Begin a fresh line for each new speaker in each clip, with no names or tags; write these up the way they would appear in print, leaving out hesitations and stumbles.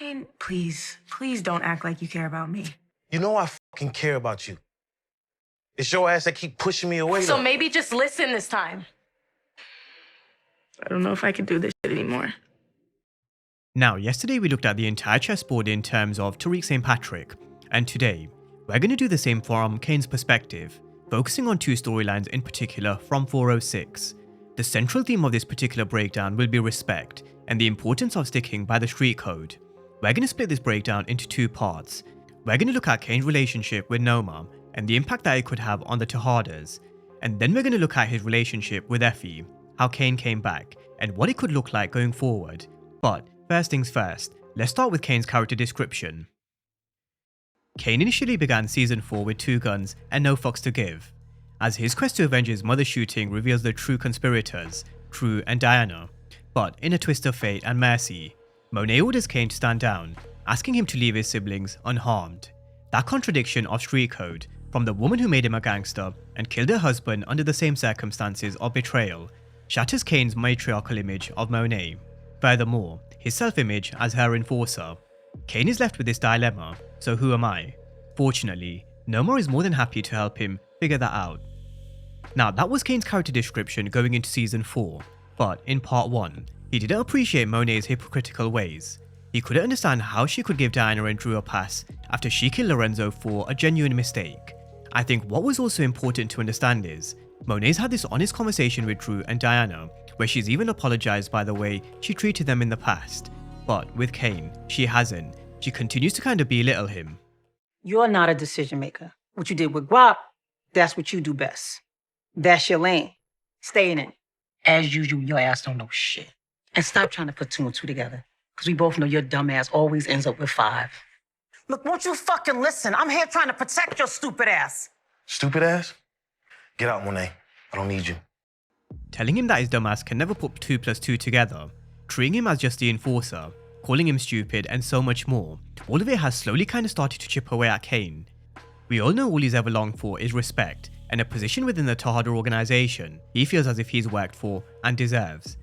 And please don't act like you care about me.
You know I fucking care about you. It's your ass that keep pushing me away.
So maybe just listen this time. I don't know if I can do this shit anymore.
Now, yesterday we looked at the entire chessboard in terms of Tariq St. Patrick, and today we're going to do the same from Cane's perspective, focusing on two storylines in particular from 406. The central theme of this particular breakdown will be respect and the importance of sticking by the street code. We're going to split this breakdown into two parts. We're going to look at Cane's relationship with Noma and the impact that it could have on the Tejadas, and then we're going to look at his relationship with Effie, how Cane came back, and what it could look like going forward. But first things first, let's start with Cane's character description. Cane initially began Season 4 with 2 guns and no fucks to give, as his quest to avenge his mother's shooting reveals the true conspirators, True and Diana. But in a twist of fate and mercy, Monet orders Cane to stand down, asking him to leave his siblings unharmed. That contradiction of street code, from the woman who made him a gangster and killed her husband under the same circumstances of betrayal, shatters Cane's matriarchal image of Monet. Furthermore, his self-image as her enforcer. Cane is left with this dilemma, so who am I? Fortunately, Noma is more than happy to help him figure that out. Now, that was Cane's character description going into Season 4, but in Part 1, he didn't appreciate Monet's hypocritical ways. He couldn't understand how she could give Diana and Drew a pass after she killed Lorenzo for a genuine mistake. I think what was also important to understand is, Monet's had this honest conversation with Drew and Diana, where she's even apologized by the way she treated them in the past. But with Cane, she hasn't. She continues to kind of belittle him.
You're not a decision maker. What you did with Guap, that's what you do best. That's your lane. Stay in it. As usual, your ass don't know shit. And stop trying to put 2 and 2 together. Because we both know your dumb ass always ends up with 5. Look, won't you fucking listen? I'm here trying to protect your stupid ass.
Stupid ass? Get out, Monet. I don't need you.
Telling him that his dumbass can never put 2 plus 2 together, treating him as just the enforcer, calling him stupid, and so much more. All of it has slowly kind of started to chip away at Cane. We all know all he's ever longed for is respect, and a position within the Tejada organization he feels as if he's worked for and deserves.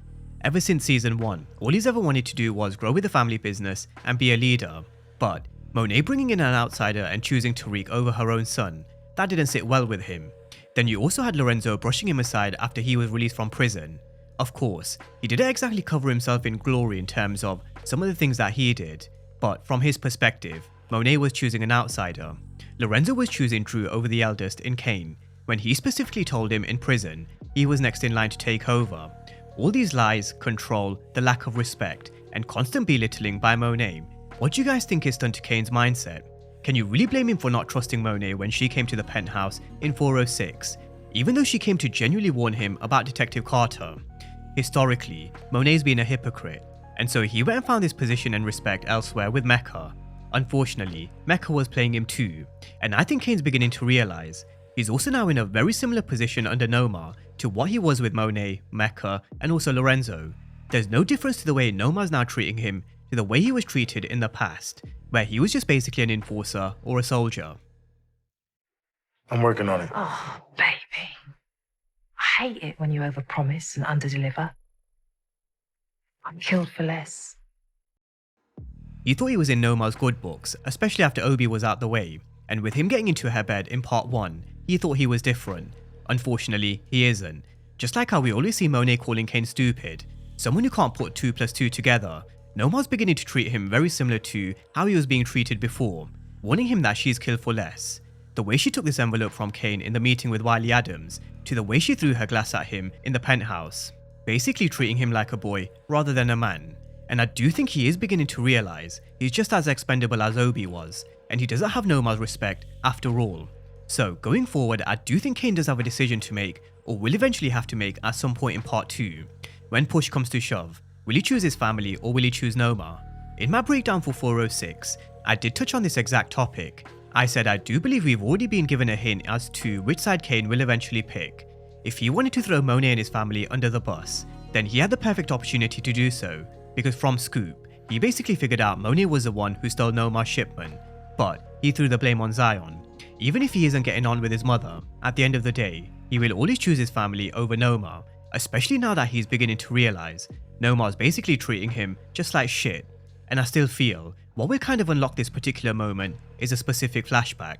Ever since Season 1, all he's ever wanted to do was grow with the family business and be a leader. But Monet bringing in an outsider and choosing Tariq over her own son, that didn't sit well with him. Then you also had Lorenzo brushing him aside after he was released from prison. Of course, he didn't exactly cover himself in glory in terms of some of the things that he did, but from his perspective, Monet was choosing an outsider. Lorenzo was choosing Drew over the eldest in Cane, when he specifically told him in prison he was next in line to take over. All these lies, control, the lack of respect, and constant belittling by Monet. What do you guys think is done to Cane's mindset? Can you really blame him for not trusting Monet when she came to the penthouse in 406, even though she came to genuinely warn him about Detective Carter? Historically, Monet's been a hypocrite, and so he went and found this position and respect elsewhere with Mecca. Unfortunately, Mecca was playing him too, and I think Cane's beginning to realize he's also now in a very similar position under Noma to what he was with Monet, Mecca, and also Lorenzo. There's no difference to the way Noma's now treating him to the way he was treated in the past, where he was just basically an enforcer or a soldier.
I'm working on it.
Oh, baby. I hate it when you overpromise and underdeliver. I'm killed for less.
He thought he was in Noma's good books, especially after Obi was out the way, and with him getting into her bed in Part 1, he thought he was different. Unfortunately, he isn't. Just like how we always see Monet calling Cane stupid, someone who can't put 2 plus 2 together, Noma's beginning to treat him very similar to how he was being treated before, warning him that she's killed for less. The way she took this envelope from Cane in the meeting with Wiley Adams, to the way she threw her glass at him in the penthouse, basically treating him like a boy rather than a man. And I do think he is beginning to realize he's just as expendable as Obi was, and he doesn't have Noma's respect after all. So going forward, I do think Cane does have a decision to make, or will eventually have to make at some point in Part 2. When push comes to shove, will he choose his family or will he choose Noma? In my breakdown for 406, I did touch on this exact topic. I said I do believe we've already been given a hint as to which side Cane will eventually pick. If he wanted to throw Monet and his family under the bus, then he had the perfect opportunity to do so, because from Scoop, he basically figured out Monet was the one who stole Noma's shipment, but he threw the blame on Zion. Even if he isn't getting on with his mother, at the end of the day, he will always choose his family over Noma, especially now that he's beginning to realize Noma's basically treating him just like shit. And I still feel, what will kind of unlock this particular moment is a specific flashback.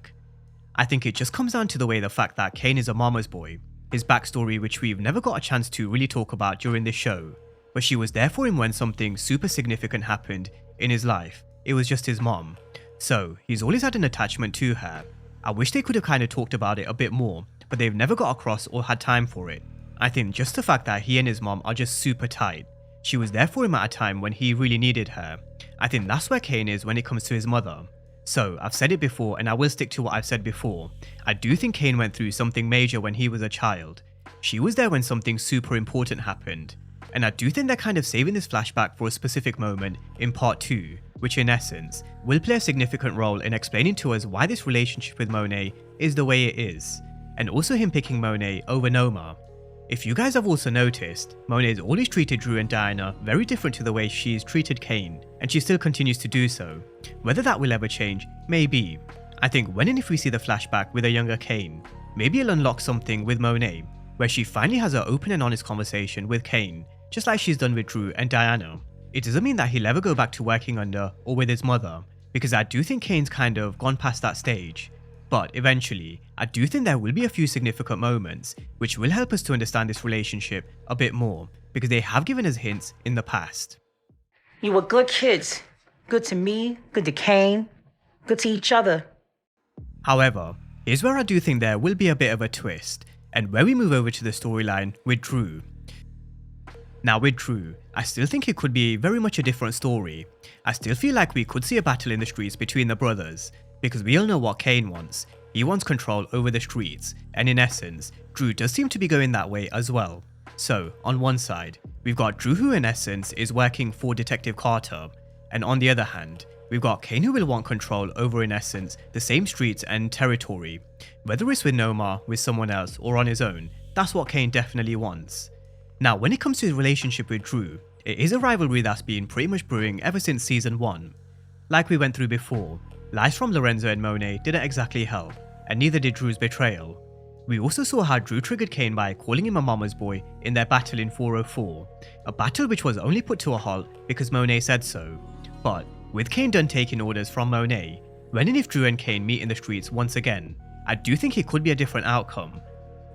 I think it just comes down to the fact that Cane is a mama's boy, his backstory which we've never got a chance to really talk about during this show, but she was there for him when something super significant happened in his life. It was just his mom. So he's always had an attachment to her. I wish they could have kind of talked about it a bit more, but they've never got across or had time for it. I think just the fact that he and his mom are just super tight. She was there for him at a time when he really needed her. I think that's where Cane is when it comes to his mother. So I've said it before and I will stick to what I've said before. I do think Cane went through something major when he was a child. She was there when something super important happened. And I do think they're kind of saving this flashback for a specific moment in part 2, which in essence will play a significant role in explaining to us why this relationship with Monet is the way it is, and also him picking Monet over Noma. If you guys have also noticed, Monet has always treated Drew and Diana very different to the way she's treated Cane, and she still continues to do so. Whether that will ever change, maybe. I think when and if we see the flashback with a younger Cane, maybe it'll unlock something with Monet, where she finally has an open and honest conversation with Cane, just like she's done with Drew and Diana. It doesn't mean that he'll ever go back to working under or with his mother, because I do think Cane's kind of gone past that stage. But eventually, I do think there will be a few significant moments which will help us to understand this relationship a bit more, because they have given us hints in the past.
You were good kids. Good to me, good to Cane, good to each other.
However, here's where I do think there will be a bit of a twist, and where we move over to the storyline with Drew. Now with Drew, I still think it could be very much a different story. I still feel like we could see a battle in the streets between the brothers, because we all know what Cane wants. He wants control over the streets, and in essence, Drew does seem to be going that way as well. So, on one side, we've got Drew who in essence is working for Detective Carter, and on the other hand, we've got Cane who will want control over in essence the same streets and territory. Whether it's with Noma, with someone else, or on his own, that's what Cane definitely wants. Now, when it comes to his relationship with Drew, it is a rivalry that's been pretty much brewing ever since season 1. Like we went through before, lies from Lorenzo and Monet didn't exactly help, and neither did Drew's betrayal. We also saw how Drew triggered Cane by calling him a mama's boy in their battle in 404, a battle which was only put to a halt because Monet said so. But with Cane done taking orders from Monet, when and if Drew and Cane meet in the streets once again, I do think it could be a different outcome.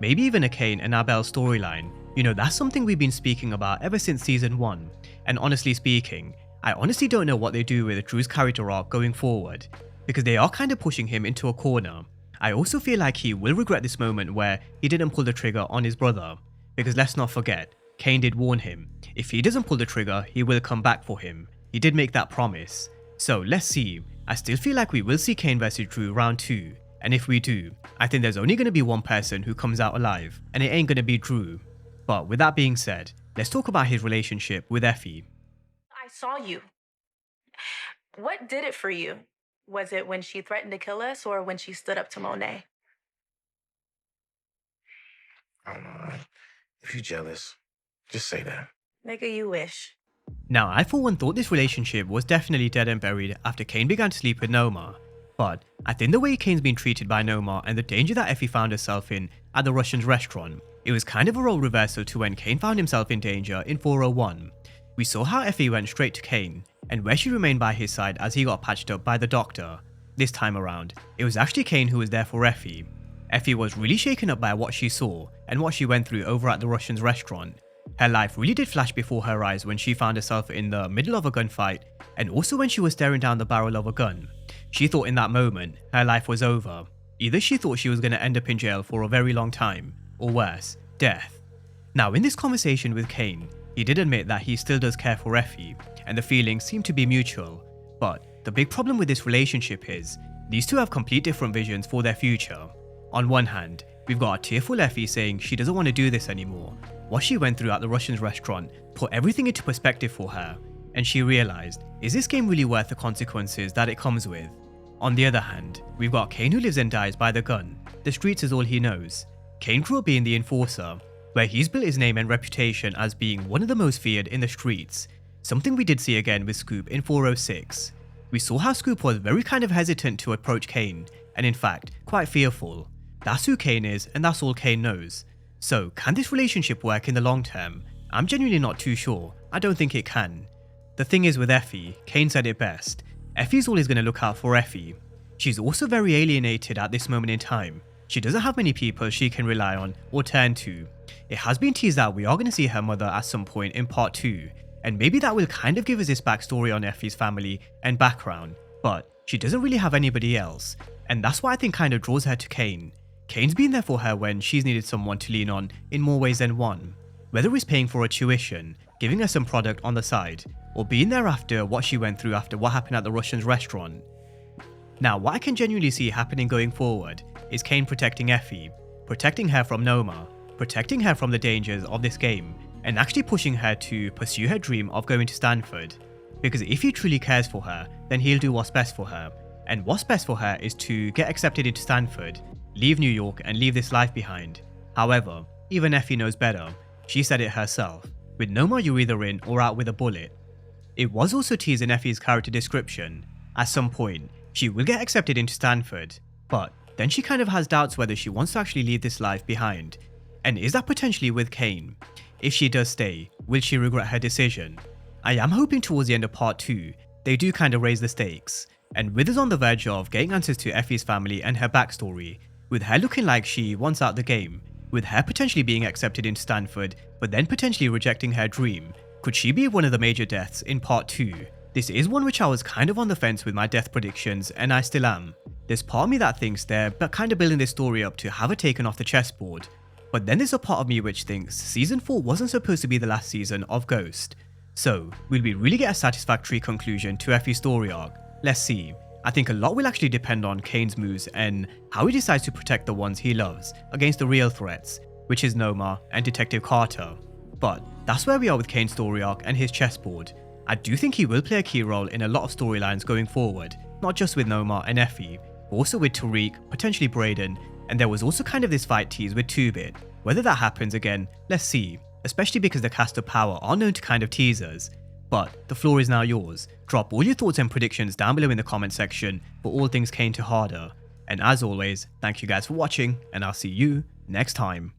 Maybe even a Cane and Abel storyline. You know, that's something we've been speaking about ever since season 1, and honestly speaking, I honestly don't know what they do with Drew's character arc going forward, because they are kind of pushing him into a corner. I also feel like he will regret this moment where he didn't pull the trigger on his brother, because let's not forget, Cane did warn him, if he doesn't pull the trigger, he will come back for him. He did make that promise. So let's see, I still feel like we will see Cane vs Drew round 2, and if we do, I think there's only going to be one person who comes out alive, and it ain't going to be Drew. But with that being said, let's talk about his relationship with Effie.
I saw you. What did it for you? Was it when she threatened to kill us or when she stood up to Monet?
I don't know. If you're jealous, just say that.
Nigga, you wish.
Now, I for one thought this relationship was definitely dead and buried after Cane began to sleep with Noma. But I think the way Cane's been treated by Noma and the danger that Effie found herself in at the Russian's restaurant, it was kind of a role reversal to when Cane found himself in danger in 401. We saw how Effie went straight to Cane, and where she remained by his side as he got patched up by the doctor. This time around, it was actually Cane who was there for Effie. Effie was really shaken up by what she saw and what she went through over at the Russian's restaurant. Her life really did flash before her eyes when she found herself in the middle of a gunfight, and also when she was staring down the barrel of a gun. She thought in that moment, her life was over. Either she thought she was going to end up in jail for a very long time, or worse, death. Now in this conversation with Cane, he did admit that he still does care for Effie, and the feelings seem to be mutual. But the big problem with this relationship is, these two have complete different visions for their future. On one hand, we've got a tearful Effie saying she doesn't want to do this anymore. What she went through at the Russian's restaurant put everything into perspective for her, and she realized, is this game really worth the consequences that it comes with? On the other hand, we've got Cane who lives and dies by the gun. The streets is all he knows. Cane grew up being the enforcer, where he's built his name and reputation as being one of the most feared in the streets, something we did see again with Scoop in 406. We saw how Scoop was very kind of hesitant to approach Cane, and in fact, quite fearful. That's who Cane is, and that's all Cane knows. So, can this relationship work in the long term? I'm genuinely not too sure. I don't think it can. The thing is with Effie, Cane said it best. Effie's always going to look out for Effie. She's also very alienated at this moment in time. She doesn't have many people she can rely on or turn to. It has been teased that we are going to see her mother at some point in part 2, and maybe that will kind of give us this backstory on Effie's family and background, but she doesn't really have anybody else, and that's what I think kind of draws her to Cane. Kane's been there for her when she's needed someone to lean on in more ways than one, whether it's paying for her tuition, giving her some product on the side, or being there after what she went through after what happened at the Russian's restaurant. Now, what I can genuinely see happening going forward is Cane protecting Effie, protecting her from Noma, protecting her from the dangers of this game, and actually pushing her to pursue her dream of going to Stanford. Because if he truly cares for her, then he'll do what's best for her, and what's best for her is to get accepted into Stanford, leave New York and leave this life behind. However, even Effie knows better. She said it herself. With Noma, you're either in or out with a bullet. It was also teased in Effie's character description. At some point, she will get accepted into Stanford, but then she kind of has doubts whether she wants to actually leave this life behind. And is that potentially with Cane? If she does stay, will she regret her decision? I am hoping towards the end of part 2, they do kind of raise the stakes, and with us on the verge of getting answers to Effie's family and her backstory, with her looking like she wants out the game, with her potentially being accepted into Stanford, but then potentially rejecting her dream, could she be one of the major deaths in part 2? This is one which I was kind of on the fence with my death predictions, and I still am. There's part of me that thinks they're kind of building this story up to have her taken off the chessboard, but then there's a part of me which thinks season 4 wasn't supposed to be the last season of Ghost. So, will we really get a satisfactory conclusion to Effie's story arc? Let's see. I think a lot will actually depend on Cane's moves and how he decides to protect the ones he loves against the real threats, which is Noma and Detective Carter. But that's where we are with Cane's story arc and his chessboard. I do think he will play a key role in a lot of storylines going forward, not just with Noma and Effie, but also with Tariq, potentially Brayden, and there was also kind of this fight tease with 2-Bit. Whether that happens again, let's see, especially because the cast of Power are known to kind of tease us. But the floor is now yours. Drop all your thoughts and predictions down below in the comment section for all things Cane Tejada. And as always, thank you guys for watching, and I'll see you next time.